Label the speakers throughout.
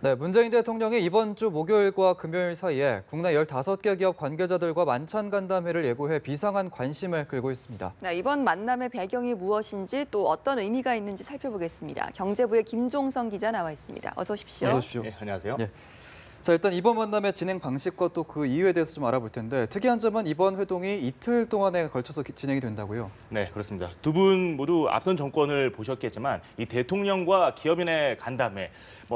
Speaker 1: 네, 문재인 대통령이 이번 주 목요일과 금요일 사이에 국내 15개 기업 관계자들과 만찬 간담회를 예고해 비상한 관심을 끌고 있습니다.
Speaker 2: 네, 이번 만남의 배경이 무엇인지 또 어떤 의미가 있는지 살펴보겠습니다. 경제부의 김종성 기자 나와 있습니다. 어서 오십시오.
Speaker 1: 어서 오십시오.
Speaker 3: 네, 안녕하세요.
Speaker 1: 예. 자, 일단 이번 만남의 진행 방식과 또 그 이유에 대해서 좀 알아볼 텐데 특이한 점은 이번 회동이 이틀 동안에 걸쳐서 진행이 된다고요?
Speaker 3: 네, 그렇습니다. 두 분 모두 앞선 정권을 보셨겠지만 이 대통령과 기업인의 간담회,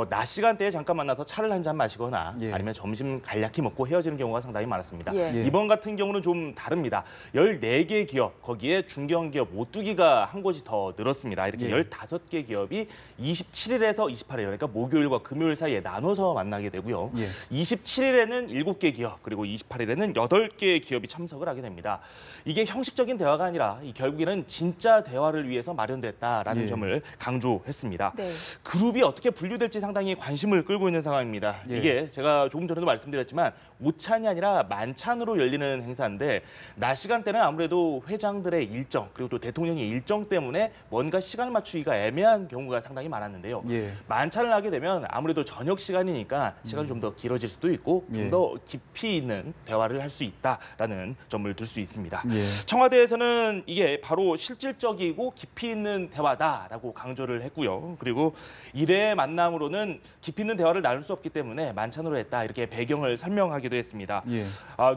Speaker 3: 낮 시간대에 잠깐 만나서 차를 한 잔 마시거나
Speaker 1: 예.
Speaker 3: 아니면 점심 간략히 먹고 헤어지는 경우가 상당히 많았습니다.
Speaker 2: 예.
Speaker 3: 이번 같은 경우는 좀 다릅니다. 14개 기업, 거기에 중견기업 52기가 한 곳이 더 늘었습니다. 이렇게
Speaker 1: 예.
Speaker 3: 15개 기업이 27일에서 28일, 그러니까 목요일과 금요일 사이에 나눠서 만나게 되고요.
Speaker 1: 예.
Speaker 3: 27일에는 7개 기업, 그리고 28일에는 8개 기업이 참석을 하게 됩니다. 이게 형식적인 대화가 아니라 결국에는 진짜 대화를 위해서 마련됐다라는
Speaker 1: 예.
Speaker 3: 점을 강조했습니다.
Speaker 2: 네.
Speaker 3: 그룹이 어떻게 분류될지 상당히 관심을 끌고 있는 상황입니다.
Speaker 1: 예.
Speaker 3: 이게 제가 조금 전에도 말씀드렸지만 오찬이 아니라 만찬으로 열리는 행사인데 낮 시간대는 아무래도 회장들의 일정 그리고 또 대통령의 일정 때문에 뭔가 시간을 맞추기가 애매한 경우가 상당히 많았는데요.
Speaker 1: 예.
Speaker 3: 만찬을 하게 되면 아무래도 저녁 시간이니까 시간이 좀 더 길어질 수도 있고
Speaker 1: 예.
Speaker 3: 좀 더 깊이 있는 대화를 할 수 있다라는 점을 들 수 있습니다.
Speaker 1: 예.
Speaker 3: 청와대에서는 이게 바로 실질적이고 깊이 있는 대화다라고 강조를 했고요. 그리고 이례의 만남으로는 깊이 있는 대화를 나눌 수 없기 때문에 만찬으로 했다 이렇게 배경을 설명하기도 했습니다.
Speaker 1: 예.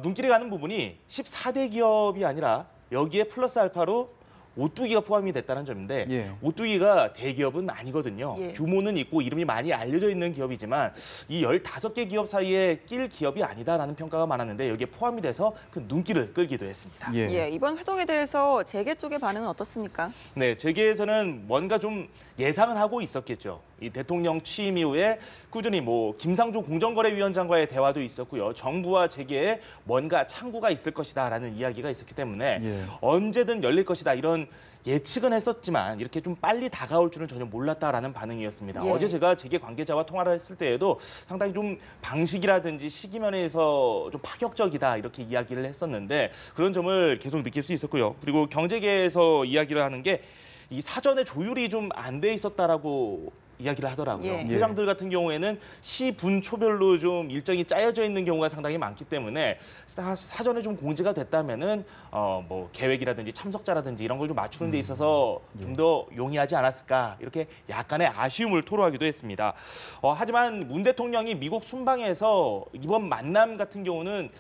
Speaker 3: 눈길이 가는 부분이 14대 기업이 아니라 여기에 플러스 알파로 오뚜기가 포함이 됐다는 점인데
Speaker 1: 예.
Speaker 3: 오뚜기가 대기업은 아니거든요.
Speaker 2: 예.
Speaker 3: 규모는 있고 이름이 많이 알려져 있는 기업이지만 이 15개 기업 사이에 낄 기업이 아니다라는 평가가 많았는데 여기에 포함이 돼서 그 눈길을 끌기도 했습니다.
Speaker 1: 예.
Speaker 2: 예, 이번 회동에 대해서 재계 쪽의 반응은 어떻습니까?
Speaker 3: 네, 재계에서는 뭔가 좀 예상은 하고 있었겠죠. 이 대통령 취임 이후에 꾸준히 김상조 공정거래위원장과의 대화도 있었고요. 정부와 재계에 뭔가 창구가 있을 것이다라는 이야기가 있었기 때문에
Speaker 1: 예.
Speaker 3: 언제든 열릴 것이다 이런 예측은 했었지만 이렇게 좀 빨리 다가올 줄은 전혀 몰랐다라는 반응이었습니다.
Speaker 2: 예.
Speaker 3: 어제 제가 재계 관계자와 통화를 했을 때에도 상당히 좀 방식이라든지 시기 면에서 좀 파격적이다 이렇게 이야기를 했었는데 그런 점을 계속 느낄 수 있었고요. 그리고 경제계에서 이야기를 하는 게 이 사전에 조율이 좀 안 돼 있었다라고 이야기를 하더라고요.
Speaker 2: 예.
Speaker 3: 회장들 같은 경우에는 시분 초별로 좀 일정이 짜여져 있는 경우가 상당히 많기 때문에 사전에 좀 공지가 됐다면은 계획이라든지 참석자라든지 이런 걸 좀 맞추는 데 있어서 좀 더 용이하지 않았을까 이렇게 약간의 아쉬움을 토로하기도 했습니다. 하지만 문 대통령이 미국 순방에서 이번 만남 같은 경우는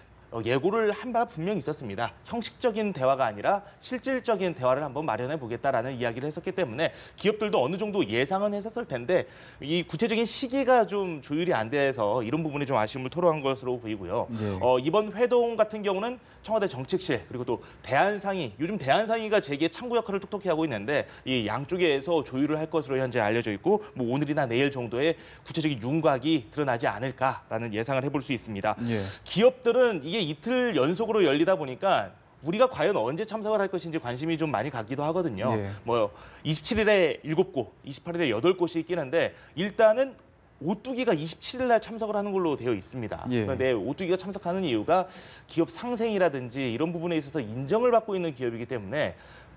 Speaker 3: 예고를 한 바 분명히 있었습니다. 형식적인 대화가 아니라 실질적인 대화를 한번 마련해 보겠다라는 이야기를 했었기 때문에 기업들도 어느 정도 예상은 했었을 텐데 이 구체적인 시기가 좀 조율이 안 돼서 이런 부분에 좀 아쉬움을 토로한 것으로 보이고요.
Speaker 1: 예.
Speaker 3: 이번 회동 같은 경우는 청와대 정책실 그리고 또 대한상의, 요즘 대한상의가 재계 창구 역할을 톡톡히 하고 있는데 이 양쪽에서 조율을 할 것으로 현재 알려져 있고 오늘이나 내일 정도에 구체적인 윤곽이 드러나지 않을까라는 예상을 해볼 수 있습니다.
Speaker 1: 예.
Speaker 3: 기업들은 이게 이틀 연속으로 열리다 보니까 우리가 과연 언제 참석을 할 것인지 관심이 좀 많이 가기도 하거든요.
Speaker 1: 예.
Speaker 3: 27일에 7곳, 28일에 8곳이 끼는데 일단은 오뚜기가 27일 날 참석을 하는 걸로 되어 있습니다.
Speaker 1: 예.
Speaker 3: 그런데 오뚜기가 참석하는 이유가 기업 상생이라든지 이런 부분에 있어서 인정을 받고 있는 기업이기 때문에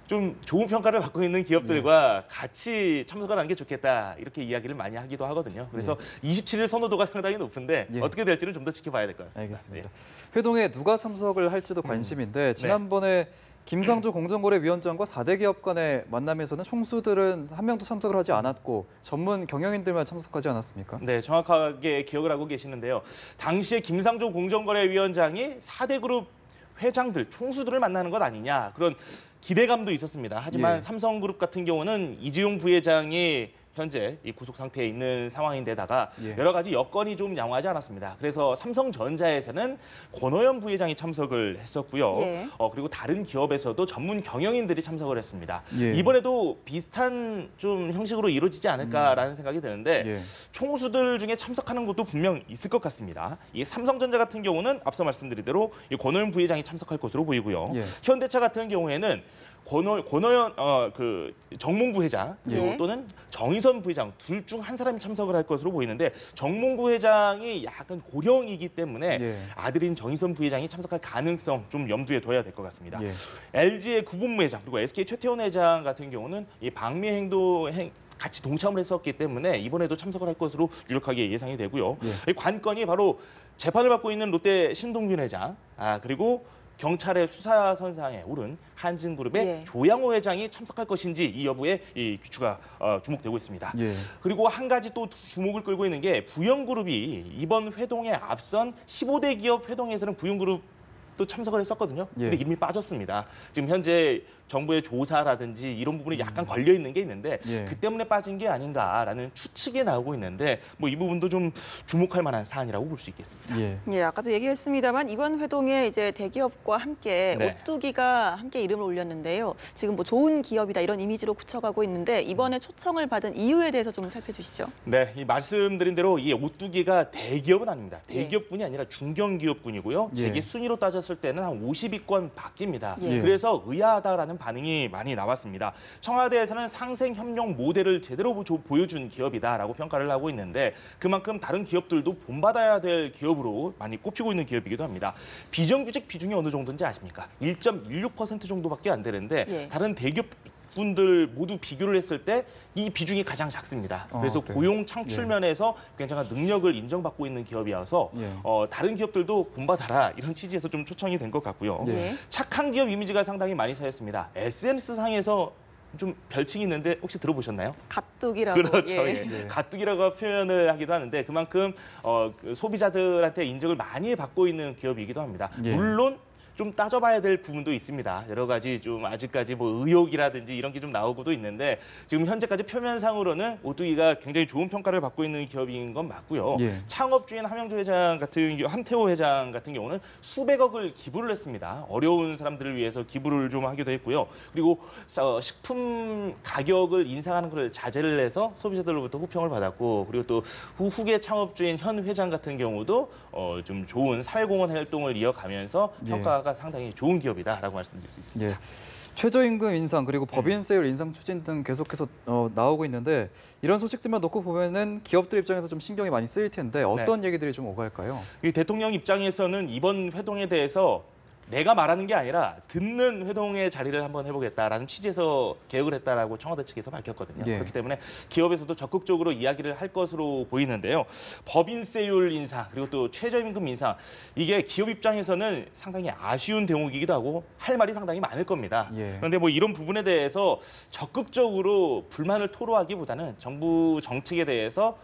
Speaker 3: 좀 좋은 평가를 받고 있는 기업들과 같이 참석을 하는 게 좋겠다 이렇게 이야기를 많이 하기도 하거든요. 그래서 27일 선호도가 상당히 높은데
Speaker 1: 예.
Speaker 3: 어떻게 될지는 좀 더 지켜봐야 될 것 같습니다.
Speaker 1: 알겠습니다. 회동에 누가 참석을 할지도 관심인데 지난번에 김상조 공정거래위원장과 4대 기업 간의 만남에서는 총수들은 한 명도 참석을 하지 않았고 전문 경영인들만 참석하지 않았습니까?
Speaker 3: 네, 정확하게 기억을 하고 계시는데요. 당시에 김상조 공정거래위원장이 4대 그룹 회장들, 총수들을 만나는 것 아니냐 그런 기대감도 있었습니다. 하지만
Speaker 1: 예.
Speaker 3: 삼성그룹 같은 경우는 이재용 부회장이 현재 이 구속 상태에 있는 상황인데다가
Speaker 1: 예.
Speaker 3: 여러 가지 여건이 좀 양호하지 않았습니다. 그래서 삼성전자에서는 권오현 부회장이 참석을 했었고요.
Speaker 2: 예.
Speaker 3: 그리고 다른 기업에서도 전문 경영인들이 참석을 했습니다.
Speaker 1: 예.
Speaker 3: 이번에도 비슷한 좀 형식으로 이루어지지 않을까라는 생각이 드는데
Speaker 1: 예.
Speaker 3: 총수들 중에 참석하는 것도 분명 있을 것 같습니다. 이 삼성전자 같은 경우는 앞서 말씀드린 대로 이 권오현 부회장이 참석할 것으로 보이고요.
Speaker 1: 예.
Speaker 3: 현대차 같은 경우에는 권오현 정몽구 회장 그리고
Speaker 2: 예.
Speaker 3: 또는 정의선 부회장 둘 중 한 사람이 참석을 할 것으로 보이는데 정몽구 회장이 약간 고령이기 때문에
Speaker 1: 예.
Speaker 3: 아들인 정의선 부회장이 참석할 가능성 좀 염두에 둬야 될 것 같습니다.
Speaker 1: 예.
Speaker 3: LG의 구본무 회장 그리고 SK 최태원 회장 같은 경우는 이 방미 같이 동참을 했었기 때문에 이번에도 참석을 할 것으로 유력하게 예상이 되고요.
Speaker 1: 예.
Speaker 3: 이 관건이 바로 재판을 받고 있는 롯데 신동빈 회장, 그리고 경찰의 수사선상에 오른 한진그룹의
Speaker 2: 예.
Speaker 3: 조양호 회장이 참석할 것인지 이 여부에 이 귀추가 주목되고 있습니다.
Speaker 1: 예.
Speaker 3: 그리고 한 가지 또 주목을 끌고 있는 게 부영그룹이 이번 회동에 앞선 15대 기업 회동에서는 부영그룹도 참석을 했었거든요.
Speaker 1: 예.
Speaker 3: 근데 이미 빠졌습니다. 지금 현재 정부의 조사라든지 이런 부분이 약간 걸려 있는 게 있는데
Speaker 1: 예.
Speaker 3: 그 때문에 빠진 게 아닌가라는 추측이 나오고 있는데 뭐 이 부분도 좀 주목할 만한 사안이라고 볼 수 있겠습니다.
Speaker 1: 예.
Speaker 2: 예, 아까도 얘기했습니다만 이번 회동에 이제 대기업과 함께
Speaker 3: 네.
Speaker 2: 오뚜기가 함께 이름을 올렸는데요. 지금 뭐 좋은 기업이다 이런 이미지로 굳혀가고 있는데 이번에 초청을 받은 이유에 대해서 좀 살펴주시죠.
Speaker 3: 네, 이 말씀드린 대로 이 오뚜기가 대기업은 아닙니다.
Speaker 2: 예.
Speaker 3: 대기업군이 아니라 중견기업군이고요.
Speaker 1: 예.
Speaker 3: 세계 순위로 따졌을 때는 한 50위권 밖입니다.
Speaker 2: 예.
Speaker 3: 그래서 의아하다라는 반응이 많이 나왔습니다. 청와대에서는 상생협력 모델을 제대로 보여준 기업이다라고 평가를 하고 있는데 그만큼 다른 기업들도 본받아야 될 기업으로 많이 꼽히고 있는 기업이기도 합니다. 비정규직 비중이 어느 정도인지 아십니까? 1.16% 정도밖에 안 되는데
Speaker 2: 예.
Speaker 3: 다른 대기업 분들 모두 비교를 했을 때 이 비중이 가장 작습니다. 그래서
Speaker 1: 그래요?
Speaker 3: 고용 창출
Speaker 1: 예.
Speaker 3: 면에서 굉장한 능력을 인정받고 있는 기업이어서
Speaker 1: 예.
Speaker 3: 다른 기업들도 본받아라 이런 취지에서 좀 초청이 된 것 같고요.
Speaker 1: 예.
Speaker 3: 착한 기업 이미지가 상당히 많이 쌓였습니다. SNS상에서 좀 별칭이 있는데 혹시 들어보셨나요?
Speaker 2: 가뚝이라고.
Speaker 3: 그렇죠.
Speaker 2: 예.
Speaker 3: 예.
Speaker 1: 예.
Speaker 3: 가뚝이라고 표현을 하기도 하는데 그만큼 그 소비자들한테 인정을 많이 받고 있는 기업이기도 합니다.
Speaker 1: 예.
Speaker 3: 물론 좀 따져봐야 될 부분도 있습니다. 여러 가지 좀 아직까지 뭐 의혹이라든지 이런 게 좀 나오고도 있는데 지금 현재까지 표면상으로는 오뚜기가 굉장히 좋은 평가를 받고 있는 기업인 건 맞고요.
Speaker 1: 예.
Speaker 3: 창업주인 함태호 회장 같은 경우는 수백억을 기부를 했습니다. 어려운 사람들을 위해서 기부를 좀 하기도 했고요. 그리고 식품 가격을 인상하는 것을 자제를 해서 소비자들로부터 호평을 받았고 그리고 또 후계 창업주인 현 회장 같은 경우도 좀 좋은 사회공헌 활동을 이어가면서
Speaker 1: 예.
Speaker 3: 평가가 상당히 좋은 기업이다라고 말씀드릴 수 있습니다.
Speaker 1: 예. 최저임금 인상 그리고 법인세율 인상 추진 등 계속해서 나오고 있는데 이런 소식들만 놓고 보면은 기업들 입장에서 좀 신경이 많이 쓰일 텐데 어떤 얘기들이 좀 오갈까요?
Speaker 3: 이 대통령 입장에서는 이번 회동에 대해서 내가 말하는 게 아니라 듣는 회동의 자리를 한번 해보겠다라는 취지에서 개혁을 했다라고 청와대 측에서 밝혔거든요.
Speaker 1: 예.
Speaker 3: 그렇기 때문에 기업에서도 적극적으로 이야기를 할 것으로 보이는데요. 법인세율 인상 그리고 또 최저임금 인상 이게 기업 입장에서는 상당히 아쉬운 대목이기도 하고 할 말이 상당히 많을 겁니다.
Speaker 1: 예.
Speaker 3: 그런데 뭐 이런 부분에 대해서 적극적으로 불만을 토로하기보다는 정부 정책에 대해서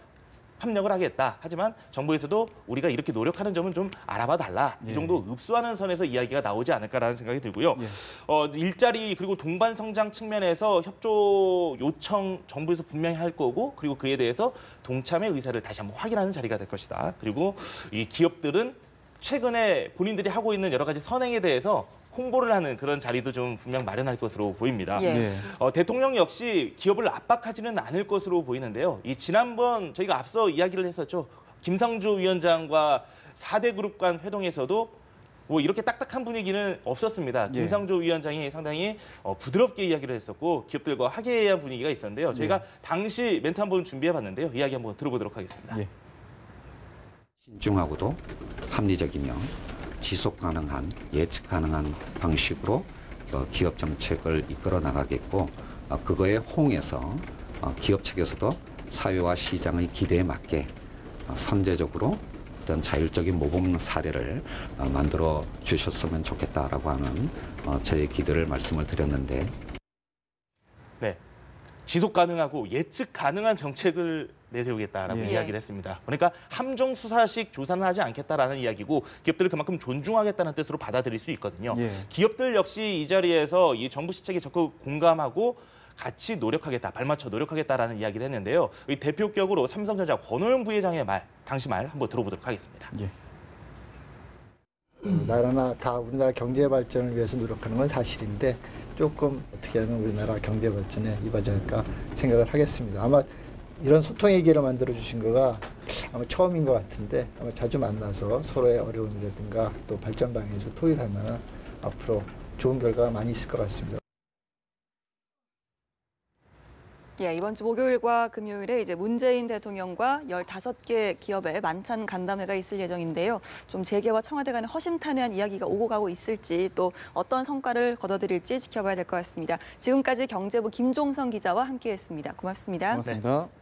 Speaker 3: 협력을 하겠다. 하지만 정부에서도 우리가 이렇게 노력하는 점은 좀 알아봐 달라.
Speaker 1: 예.
Speaker 3: 이 정도 읍수하는 선에서 이야기가 나오지 않을까라는 생각이 들고요.
Speaker 1: 예.
Speaker 3: 일자리 그리고 동반 성장 측면에서 협조 요청 정부에서 분명히 할 거고 그리고 그에 대해서 동참의 의사를 다시 한번 확인하는 자리가 될 것이다. 그리고 이 기업들은 최근에 본인들이 하고 있는 여러 가지 선행에 대해서 홍보를 하는 그런 자리도 좀 분명 마련할 것으로 보입니다.
Speaker 2: 예.
Speaker 1: 예.
Speaker 3: 대통령 역시 기업을 압박하지는 않을 것으로 보이는데요. 이 지난번 저희가 앞서 이야기를 했었죠. 김상조 위원장과 4대 그룹 간 회동에서도 뭐 이렇게 딱딱한 분위기는 없었습니다.
Speaker 1: 예.
Speaker 3: 김상조 위원장이 상당히 부드럽게 이야기를 했었고 기업들과 화기애애한 분위기가 있었는데요. 저희가
Speaker 1: 예.
Speaker 3: 당시 멘트 한번 준비해봤는데요. 이야기 한번 들어보도록 하겠습니다.
Speaker 1: 예.
Speaker 4: 신중하고도 합리적이며 지속 가능한 예측 가능한 방식으로 기업 정책을 이끌어 나가겠고 그거에 호응해서 기업 측에서도 사회와 시장의 기대에 맞게 선제적으로 어떤 자율적인 모범 사례를 만들어 주셨으면 좋겠다라고 하는 저의 기대를 말씀을 드렸는데
Speaker 3: 네. 지속 가능하고 예측 가능한 정책을 내세우겠다라고
Speaker 1: 예.
Speaker 3: 이야기를 했습니다. 그러니까 함정 수사식 조사는 하지 않겠다라는 이야기고 기업들을 그만큼 존중하겠다는 뜻으로 받아들일 수 있거든요.
Speaker 1: 예.
Speaker 3: 기업들 역시 이 자리에서 이 정부 시책에 적극 공감하고 같이 노력하겠다, 발맞춰 노력하겠다라는 이야기를 했는데요. 이 대표격으로 삼성전자 권오영 부회장의 말, 당시 말 한번 들어보도록 하겠습니다.
Speaker 1: 예.
Speaker 5: 나라나 다 우리나라 경제 발전을 위해서 노력하는 건 사실인데 조금 어떻게 하면 우리나라 경제 발전에 이바지할까 생각을 하겠습니다. 아마 이런 소통의 기회를 만들어 주신 거가 아마 처음인 것 같은데 아마 자주 만나서 서로의 어려움이라든가 또 발전 방향에서 토의하면 앞으로 좋은 결과가 많이 있을 것 같습니다.
Speaker 2: 예, 이번 주 목요일과 금요일에 이제 문재인 대통령과 15개 기업의 만찬 간담회가 있을 예정인데요. 좀 재계와 청와대 간의 허심탄회한 이야기가 오고 가고 있을지 또 어떤 성과를 거둬들일지 지켜봐야 될 것 같습니다. 지금까지 경제부 김종성 기자와 함께했습니다. 고맙습니다.
Speaker 1: 고맙습니다.